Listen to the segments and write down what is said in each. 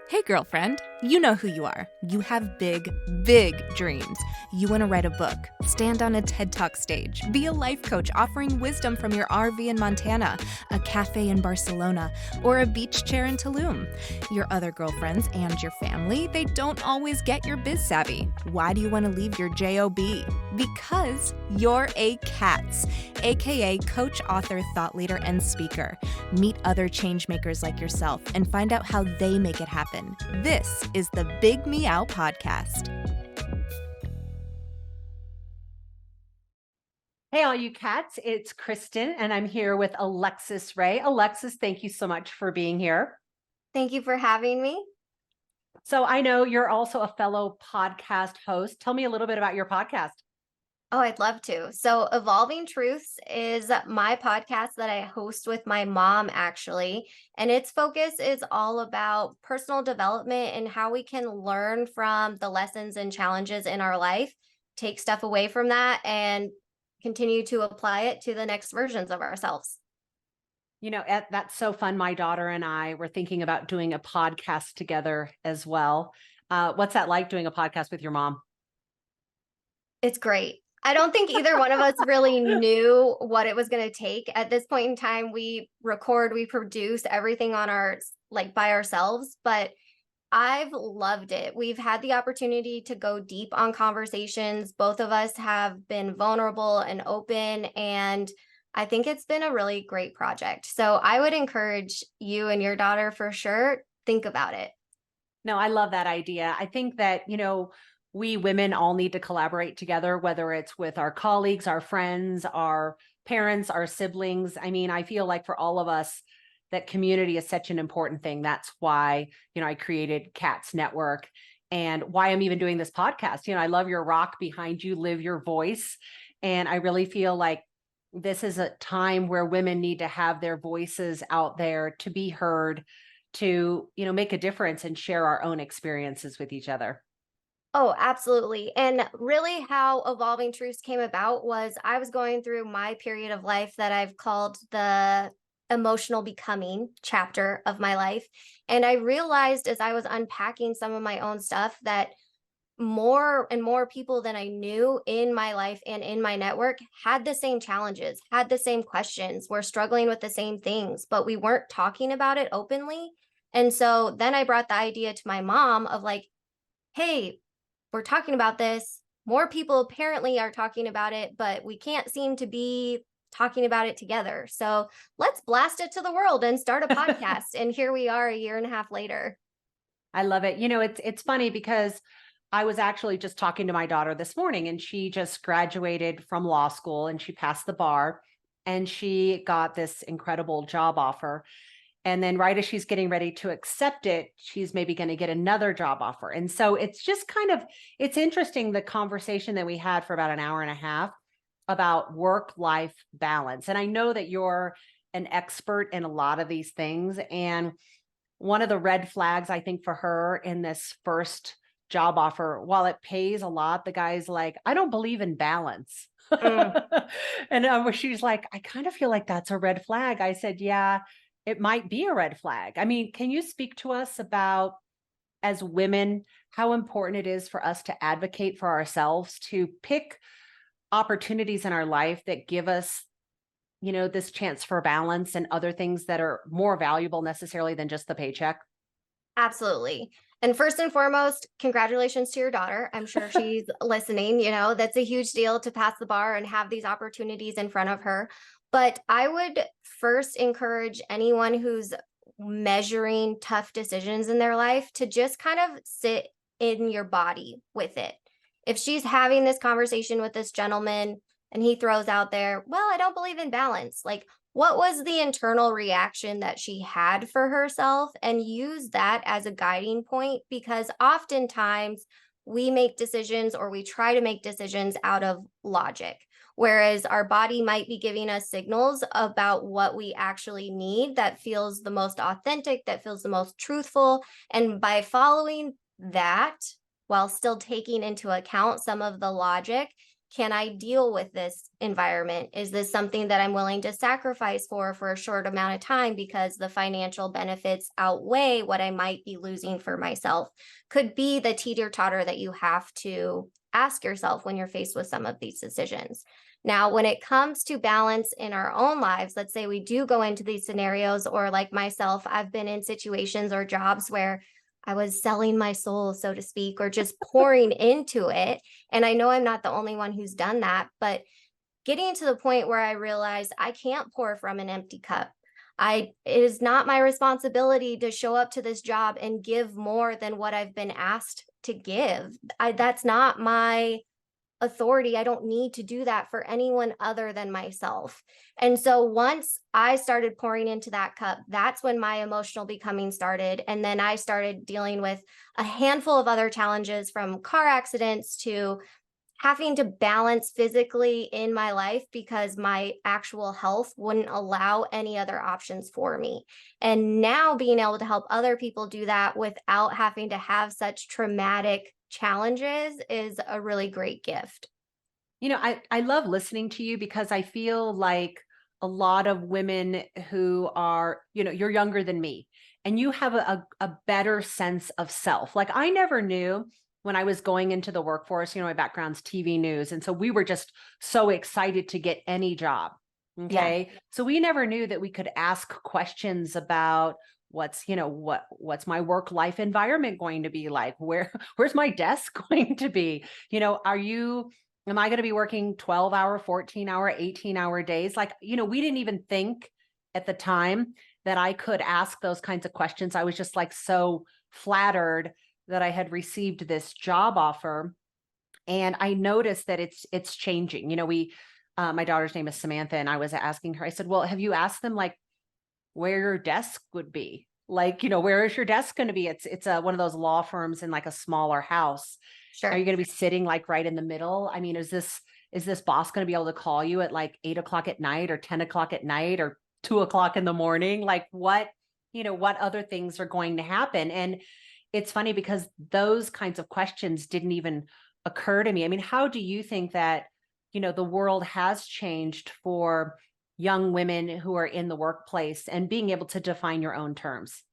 Hey, girlfriend, you know who you are. You have big, big dreams. You want to write a book, stand on a TED Talk stage, be a life coach offering wisdom from your RV in Montana, a cafe in Barcelona, or a beach chair in Tulum. Your other girlfriends and your family, they don't always get your biz savvy. Why do you want to leave your JOB? Because you're a C.A.T.S, aka coach, author, thought leader, and speaker. Meet other change makers like yourself and find out how they make it happen. This is the Big Meow podcast. Hey, all you cats, it's Kristen, and I'm here with Alexus Rae. Alexus, thank you so much for being here. Thank you for having me. So I know you're also a fellow podcast host. Tell me a little bit about your podcast. Oh, I'd love to. So, Evolving Truths is my podcast that I host with my mom, actually. And its focus is all about personal development and how we can learn from the lessons and challenges in our life, take stuff away from that, and continue to apply it to the next versions of ourselves. You know, that's so fun. My daughter and I were thinking about doing a podcast together as well. What's that like doing a podcast with your mom? It's great. I don't think either one of us really knew what it was going to take. At this point in time, we record, we produce everything on our by ourselves, but I've loved it. We've had the opportunity to go deep on conversations. Both of us have been vulnerable and open, and I think it's been a really great project. So I would encourage you and your daughter for sure, think about it. No, I love that idea. I think that, we women all need to collaborate together, whether it's with our colleagues, our friends, our parents, our siblings. I mean, I feel like for all of us, that community is such an important thing. That's why, I created C.A.T.S Network and why I'm even doing this podcast. I love your rock behind you, live your voice. And I really feel like this is a time where women need to have their voices out there to be heard, to, make a difference and share our own experiences with each other. Oh, absolutely. And really, how Evolving Truths came about was I was going through my period of life that I've called the emotional becoming chapter of my life. And I realized as I was unpacking some of my own stuff that more and more people than I knew in my life and in my network had the same challenges, had the same questions, were struggling with the same things, but we weren't talking about it openly. And so then I brought the idea to my mom of like, hey, we're talking about this. More people apparently are talking about it, but we can't seem to be talking about it together. So let's blast it to the world and start a podcast. And here we are a year and a half later. I love it. It's funny because I was actually just talking to my daughter this morning, and she just graduated from law school and she passed the bar and she got this incredible job offer. And then right as she's getting ready to accept it, she's maybe going to get another job offer. And so it's just it's interesting, the conversation that we had for about an hour and a half about work-life balance. And I know that you're an expert in a lot of these things. And one of the red flags, I think, for her in this first job offer, while it pays a lot, the guy's like, I don't believe in balance. And she's like, I kind of feel like that's a red flag. I said, yeah, it might be a red flag. I mean, can you speak to us about, as women, how important it is for us to advocate for ourselves, to pick opportunities in our life that give us, this chance for balance and other things that are more valuable necessarily than just the paycheck? Absolutely. And first and foremost, congratulations to your daughter. I'm sure she's listening. That's a huge deal to pass the bar and have these opportunities in front of her. But I would first encourage anyone who's measuring tough decisions in their life to just kind of sit in your body with it. If she's having this conversation with this gentleman and he throws out there, well, I don't believe in balance. Like, what was the internal reaction that she had for herself, and use that as a guiding point, because oftentimes we make decisions, or we try to make decisions out of logic, whereas our body might be giving us signals about what we actually need that feels the most authentic, that feels the most truthful. And by following that while still taking into account some of the logic can I deal with this environment? Is this something that I'm willing to sacrifice for a short amount of time because the financial benefits outweigh what I might be losing for myself? Could be the teeter-totter that you have to ask yourself when you're faced with some of these decisions. Now, when it comes to balance in our own lives, let's say we do go into these scenarios, or like myself, I've been in situations or jobs where I was selling my soul, so to speak, or just pouring into it. And I know I'm not the only one who's done that, but getting to the point where I realized I can't pour from an empty cup. It is not my responsibility to show up to this job and give more than what I've been asked to give. That's not my authority. I don't need to do that for anyone other than myself. And so once I started pouring into that cup, that's when my emotional becoming started. And then I started dealing with a handful of other challenges, from car accidents to having to balance physically in my life because my actual health wouldn't allow any other options for me. And now being able to help other people do that without having to have such traumatic challenges is a really great gift. I love listening to you because I feel like a lot of women who are, you're younger than me, and you have a better sense of self. Like, I never knew when I was going into the workforce, my background's TV news. And so we were just so excited to get any job. Yeah. Okay. So we never knew that we could ask questions about what's my work life environment going to be like? Where's my desk going to be? Am I going to be working 12-hour, 14-hour, 18-hour days? Like, we didn't even think at the time that I could ask those kinds of questions. I was just like so flattered that I had received this job offer. And I noticed that it's changing. My daughter's name is Samantha, and I was asking her, I said, well, have you asked them like where your desk would be? Like, where is your desk going to be? It's one of those law firms in like a smaller house. Are Sure. you going to be sitting like right in the middle? I mean, is this boss going to be able to call you at like 8 o'clock at night or 10 o'clock at night or 2 o'clock in the morning? Like, what other things are going to happen? And it's funny because those kinds of questions didn't even occur to me. I mean, how do you think that, the world has changed for young women who are in the workplace and being able to define your own terms?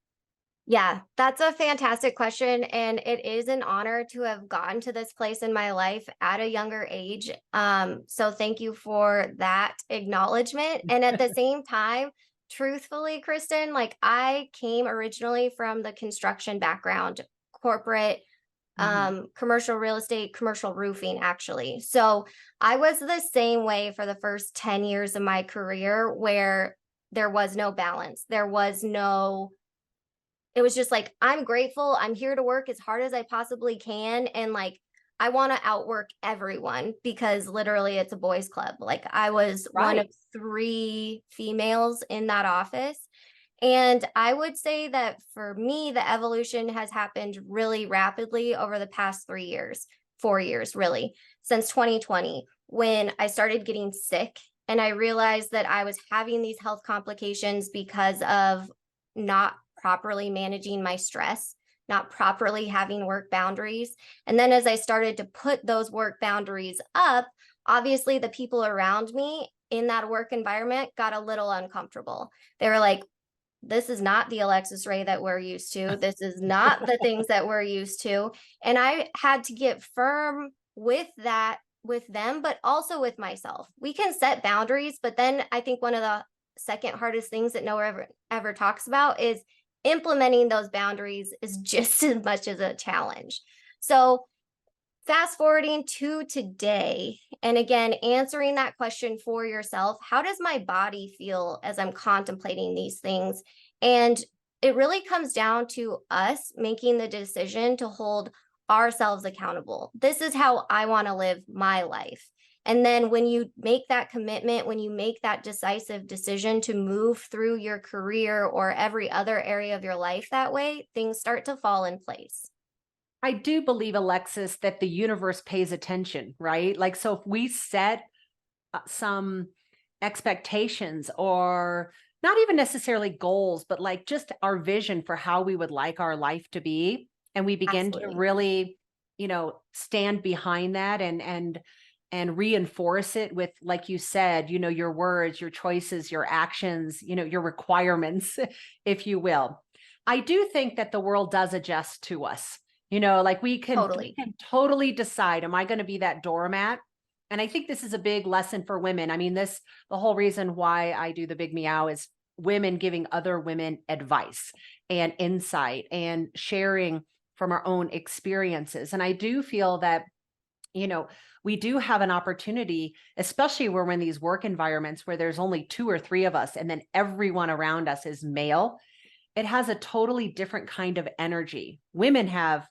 Yeah, that's a fantastic question. And it is an honor to have gotten to this place in my life at a younger age. So thank you for that acknowledgement. And at the same time, truthfully, Kristen, like, I came originally from the construction background, corporate, Mhm. commercial real estate, commercial roofing, actually. So I was the same way for the first 10 years of my career, where there was no balance. It was just like, I'm grateful. I'm here to work as hard as I possibly can. And like, I want to outwork everyone because literally it's a boys' club. Like, I was one of Right. 3 females in that office. And I would say that for me, the evolution has happened really rapidly over the past 3 years, 4 years, really, since 2020, when I started getting sick and I realized that I was having these health complications because of not properly managing my stress, not properly having work boundaries. And then as I started to put those work boundaries up, obviously the people around me in that work environment got a little uncomfortable. They were like, this is not the Alexus Rae that we're used to. This is not the things that we're used to. And I had to get firm with that, with them, but also with myself. We can set boundaries, but then I think one of the second hardest things that no one ever talks about is implementing those boundaries is just as much as a challenge. So fast forwarding to today, and again, answering that question for yourself, how does my body feel as I'm contemplating these things? And it really comes down to us making the decision to hold ourselves accountable. This is how I want to live my life. And then when you make that commitment, when you make that decisive decision to move through your career or every other area of your life that way, things start to fall in place. I do believe, Alexis, that the universe pays attention, right? Like, so if we set some expectations, or not even necessarily goals, but like just our vision for how we would like our life to be, and we begin to Absolutely. really, stand behind that and reinforce it with, like you said, your words, your choices, your actions, your requirements, if you will. I do think that the world does adjust to us. Like we can totally decide, am I going to be that doormat? And I think this is a big lesson for women. I mean, the whole reason why I do the Big Meow is women giving other women advice and insight and sharing from our own experiences. And I do feel that, we do have an opportunity, especially when we're in these work environments where there's only 2 or 3 of us and then everyone around us is male. It has a totally different kind of energy. Women have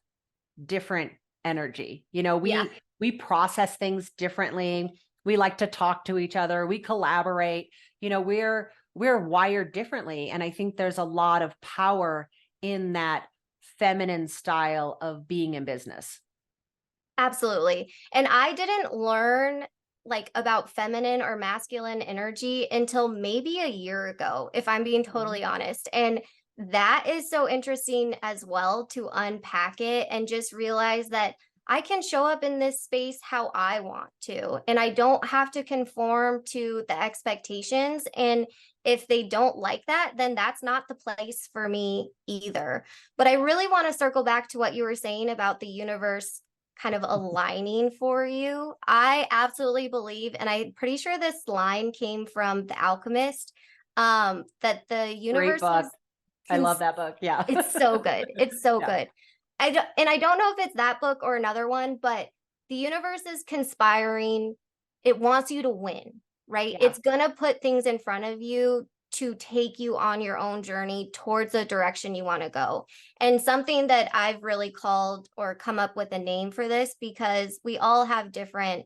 different energy. We process things differently. We like to talk to each other. We collaborate. We're wired differently. And I think there's a lot of power in that feminine style of being in business. Absolutely. And I didn't learn like about feminine or masculine energy until maybe a year ago, if I'm being totally honest. And that is so interesting as well to unpack it and just realize that I can show up in this space how I want to, and I don't have to conform to the expectations. And if they don't like that, then that's not the place for me either. But I really want to circle back to what you were saying about the universe kind of aligning for you. I absolutely believe, and I'm pretty sure this line came from The Alchemist, that the universe Great book. is I love that book. Yeah. it's so good. It's so Yeah. good. I don't know if it's that book or another one, but the universe is conspiring. It wants you to win, right? Yeah. It's going to put things in front of you to take you on your own journey towards the direction you want to go. And something that I've really called or come up with a name for this, because we all have different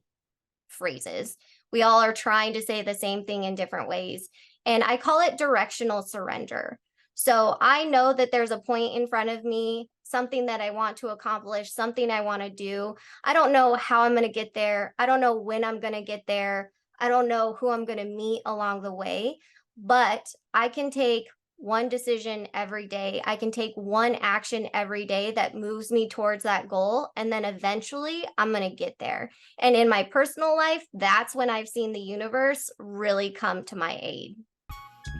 phrases. We all are trying to say the same thing in different ways. And I call it directional surrender. So I know that there's a point in front of me, something that I want to accomplish, something I want to do. I don't know how I'm going to get there. I don't know when I'm going to get there. I don't know who I'm going to meet along the way, but I can take one decision every day. I can take one action every day that moves me towards that goal. And then eventually I'm going to get there. And in my personal life, that's when I've seen the universe really come to my aid.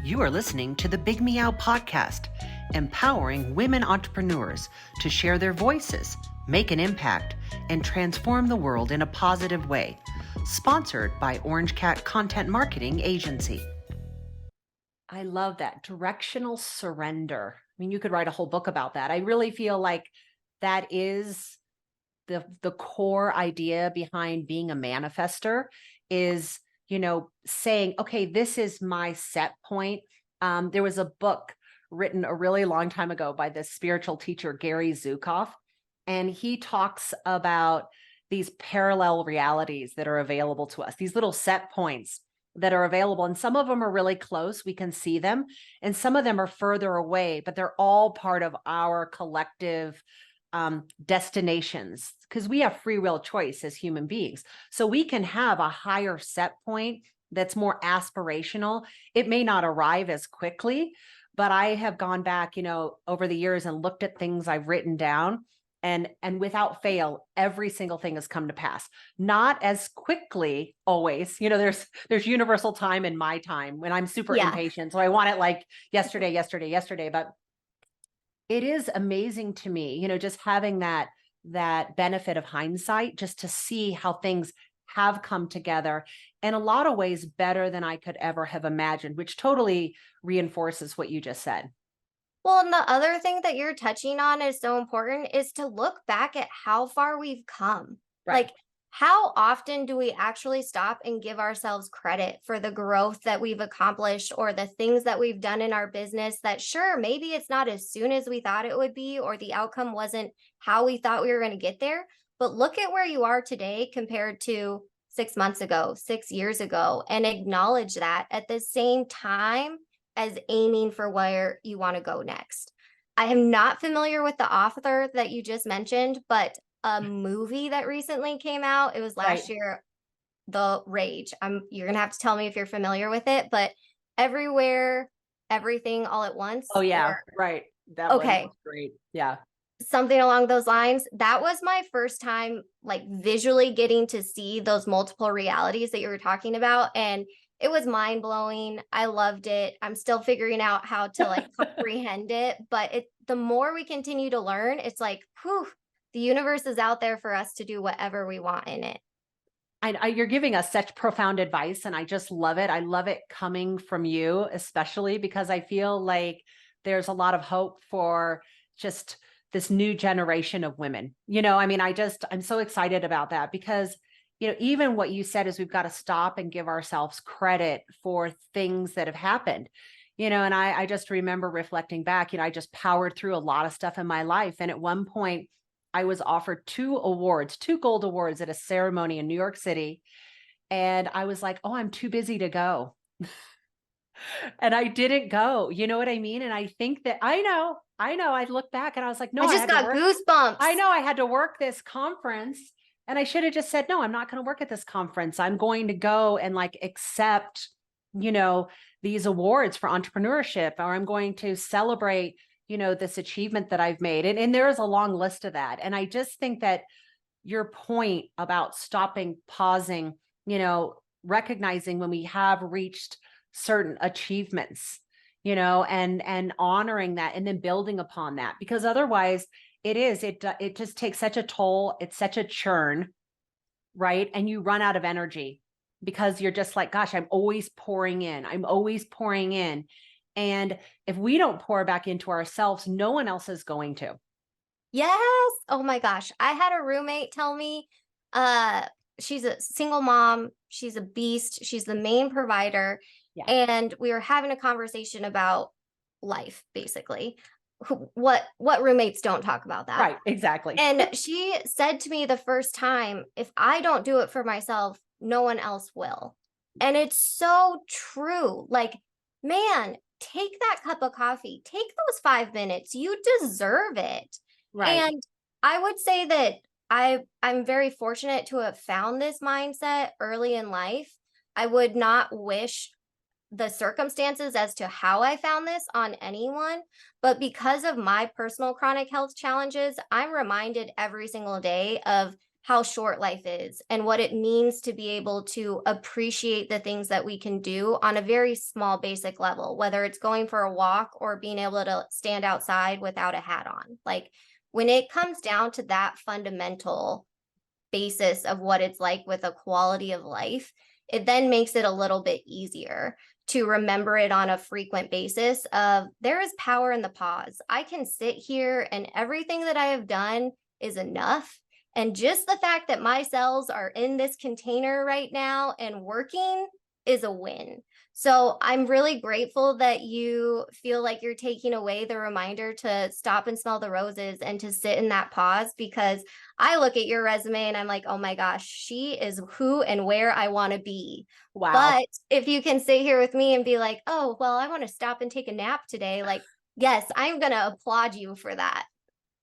You are listening to the Big Meow podcast, empowering women entrepreneurs to share their voices, make an impact, and transform the world in a positive way. Sponsored by Orange Cat Content Marketing Agency. I love that. Directional surrender. I mean, you could write a whole book about that. I really feel like that is the core idea behind being a manifester is, saying, okay, this is my set point. There was a book written a really long time ago by this spiritual teacher, Gary Zukav, and he talks about these parallel realities that are available to us, these little set points that are available. And some of them are really close. We can see them. And some of them are further away, but they're all part of our collective destinations, because we have free will choice as human beings. So we can have a higher set point that's more aspirational. It may not arrive as quickly, but I have gone back, over the years and looked at things I've written down, and without fail, every single thing has come to pass. Not as quickly always. There's universal time and my time when I'm super impatient. So I want it like yesterday, but it is amazing to me, just having that benefit of hindsight, just to see how things have come together in a lot of ways better than I could ever have imagined, which totally reinforces what you just said. Well, and the other thing that you're touching on is so important is to look back at how far we've come. Right. Like, how often do we actually stop and give ourselves credit for the growth that we've accomplished or the things that we've done in our business that, sure, maybe it's not as soon as we thought it would be, or the outcome wasn't how we thought we were going to get there. But look at where you are today compared to 6 months ago, 6 years ago, and acknowledge that at the same time as aiming for where you want to go next. I am not familiar with the author that you just mentioned, but a movie that recently came out, it was last year, The Rage. You're going to have to tell me if you're familiar with it, but Everywhere, Everything, All at Once. Oh yeah, right. That one was great. Yeah. something along those lines. That was my first time like visually getting to see those multiple realities that you were talking about. And it was mind blowing. I loved it. I'm still figuring out how to like comprehend it, but the more we continue to learn, it's like, whew, the universe is out there for us to do whatever we want in it. You're giving us such profound advice, and I just love it. I love it coming from you, especially because I feel like there's a lot of hope for just this new generation of women. I mean, I'm so excited about that because, even what you said is we've got to stop and give ourselves credit for things that have happened. And I just remember reflecting back, I just powered through a lot of stuff in my life. And at one point, I was offered 2 gold awards at a ceremony in New York City. And I was like, oh, I'm too busy to go. And I didn't go. You know what I mean? And I think that I know. I look back and I was like, no, I just got goosebumps. I know I had to work this conference, and I should have just said, no, I'm not going to work at this conference. I'm going to go and like accept, these awards for entrepreneurship, or I'm going to celebrate, this achievement that I've made. And there is a long list of that. And I just think that your point about stopping, pausing, recognizing when we have reached certain achievements, and honoring that and then building upon that, because otherwise it just takes such a toll. It's such a churn, right? And you run out of energy because you're just like, gosh, I'm always pouring in. And if we don't pour back into ourselves, no one else is going to. Yes. Oh my gosh. I had a roommate tell me, she's a single mom. She's a beast. She's the main provider. Yeah. And we were having a conversation about life, basically. What roommates don't talk about that. Right. Exactly. And she said to me the first time, if I don't do it for myself, no one else will. And it's so true. Like, man, take that cup of coffee, take those 5 minutes. You deserve it. Right. And I would say that I'm very fortunate to have found this mindset early in life. I would not wish the circumstances as to how I found this on anyone, but because of my personal chronic health challenges, I'm reminded every single day of how short life is and what it means to be able to appreciate the things that we can do on a very small basic level, whether it's going for a walk or being able to stand outside without a hat on. Like, when it comes down to that fundamental basis of what it's like with a quality of life, it then makes it a little bit easier to remember it on a frequent basis of there is power in the pause. I can sit here and everything that I have done is enough. And just the fact that my cells are in this container right now and working is a win. So I'm really grateful that you feel like you're taking away the reminder to stop and smell the roses and to sit in that pause, because I look at your resume and I'm like, oh my gosh, she is who and where I want to be. Wow. But if you can sit here with me and be like, oh, well, I want to stop and take a nap today. Like, yes, I'm going to applaud you for that.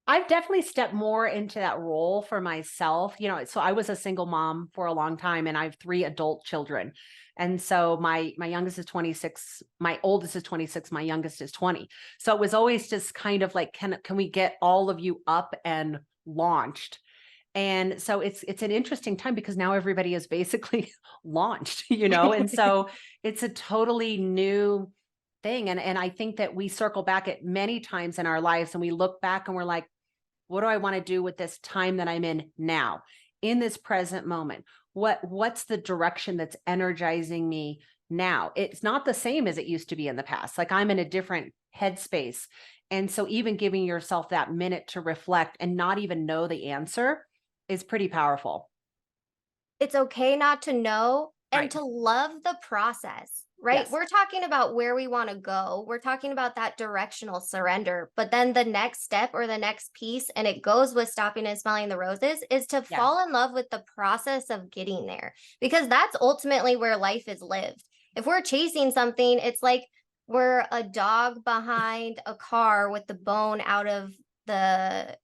I've definitely stepped more into that role for myself. So I was a single mom for a long time, and I have 3 adult children. And so my youngest is 26, my oldest is 26, my youngest is 20. So it was always just kind of like, can we get all of you up and launched? And so it's an interesting time because now everybody is basically launched, and so it's a totally new thing. And I think that we circle back at many times in our lives and we look back and we're like, what do I want to do with this time that I'm in now, in this present moment? What's the direction that's energizing me now? It's not the same as it used to be in the past. Like, I'm in a different headspace. And so even giving yourself that minute to reflect and not even know the answer is pretty powerful. It's okay not to know and Right. to love the process, right? Yes. We're talking about where we want to go. We're talking about that directional surrender. But then the next step or the next piece, and it goes with stopping and smelling the roses, is to Yeah. fall in love with the process of getting there, because that's ultimately where life is lived. If we're chasing something, it's like we're a dog behind a car with the bone out of the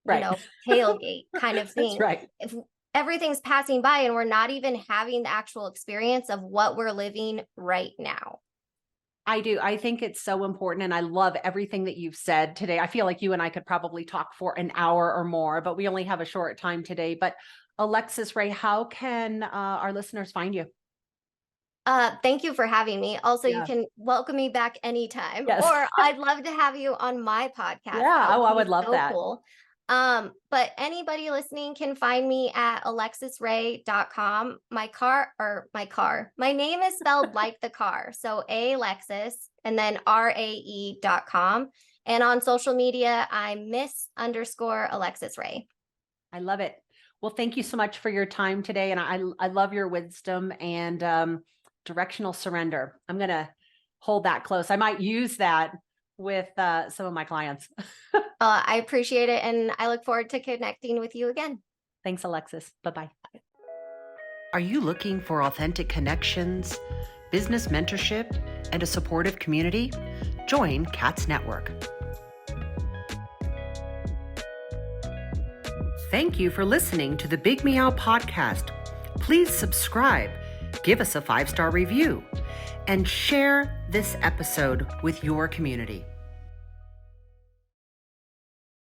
Right. tailgate kind of thing. That's right. If everything's passing by and we're not even having the actual experience of what we're living right now. I do. I think it's so important. And I love everything that you've said today. I feel like you and I could probably talk for an hour or more, but we only have a short time today. But Alexus Rae, how can our listeners find you? Thank you for having me. Also, you Yeah. can welcome me back anytime, Yes. or I'd love to have you on my podcast. Yeah. That Oh, I be would love so that. cool. But anybody listening can find me at alexusrae.com. My name is spelled like the car. So Alexus and then RAE.com. And on social media, I'm Miss_Alexus Rae. I love it. Well, thank you so much for your time today. And I love your wisdom and directional surrender. I'm going to hold that close. I might use that with some of my clients. I appreciate it. And I look forward to connecting with you again. Thanks, Alexus. Bye-bye. Are you looking for authentic connections, business mentorship, and a supportive community? Join C.A.T.S Network. Thank you for listening to the Big Meow podcast. Please subscribe, give us a 5-star review, and share this episode with your community.